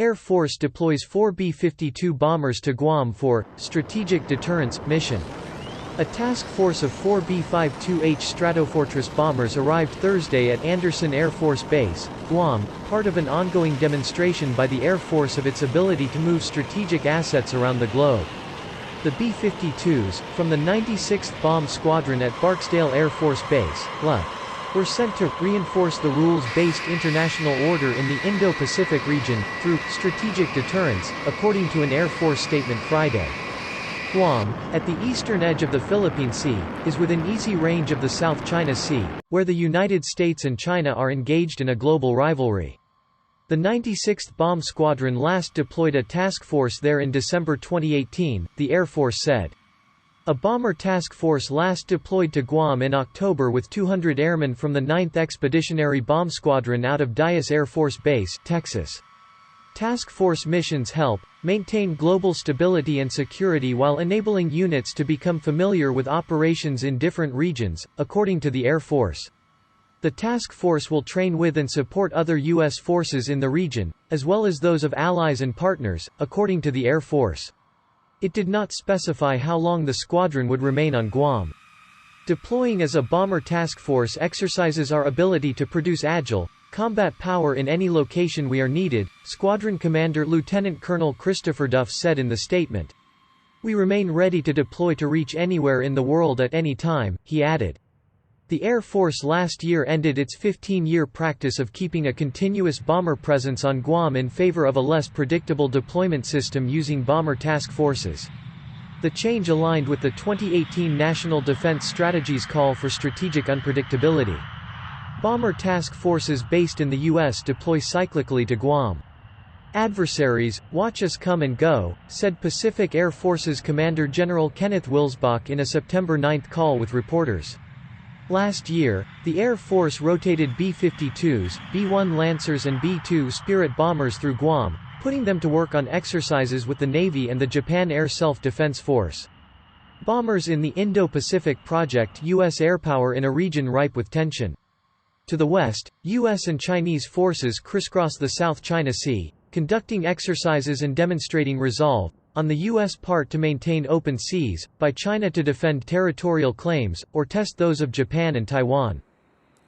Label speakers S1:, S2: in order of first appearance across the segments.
S1: Air Force deploys 4 B-52 bombers to Guam for strategic deterrence mission. A task force of 4 B-52H Stratofortress bombers arrived Thursday at Andersen Air Force Base, Guam, part of an ongoing demonstration by the Air Force of its ability to move strategic assets around the globe. The B-52s, from the 96th Bomb Squadron at Barksdale Air Force Base, were sent to reinforce the rules-based international order in the Indo-Pacific region, through strategic deterrence, according to an Air Force statement Friday. Guam, at the eastern edge of the Philippine Sea, is within easy range of the South China Sea, where the United States and China are engaged in a global rivalry. The 96th Bomb Squadron last deployed a task force there in December 2018, the Air Force said. A bomber task force last deployed to Guam in October with 200 airmen from the 9th Expeditionary Bomb Squadron out of Dallas Air Force Base, Texas. Task force missions help maintain global stability and security while enabling units to become familiar with operations in different regions, according to the Air Force. The task force will train with and support other U.S. forces in the region, as well as those of allies and partners, according to the Air Force. It did not specify how long the squadron would remain on Guam. Deploying as a bomber task force exercises our ability to produce agile, combat power in any location we are needed, Squadron Commander Lieutenant Colonel Christopher Duff said in the statement. We remain ready to deploy to reach anywhere in the world at any time, he added. The Air Force last year ended its 15-year practice of keeping a continuous bomber presence on Guam in favor of a less predictable deployment system using bomber task forces. The change aligned with the 2018 National Defense Strategy's call for strategic unpredictability. Bomber task forces based in the U.S. deploy cyclically to Guam. Adversaries, watch us come and go, said Pacific Air Forces Commander General Kenneth Wilsbach in a September 9 call with reporters. Last year, the Air Force rotated B-52s, B-1 Lancers and B-2 Spirit bombers through Guam, putting them to work on exercises with the Navy and the Japan Air Self-Defense Force. Bombers in the Indo-Pacific project U.S. airpower in a region ripe with tension. To the west, U.S. and Chinese forces crisscross the South China Sea, conducting exercises and demonstrating resolve, on the U.S. part to maintain open seas, by China to defend territorial claims, or test those of Japan and Taiwan.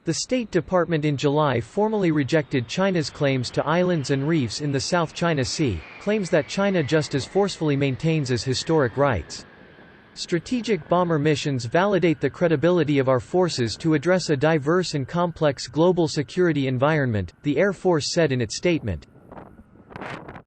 S1: The State Department in July formally rejected China's claims to islands and reefs in the South China Sea, claims that China just as forcefully maintains as historic rights. Strategic bomber missions validate the credibility of our forces to address a diverse and complex global security environment, the Air Force said in its statement.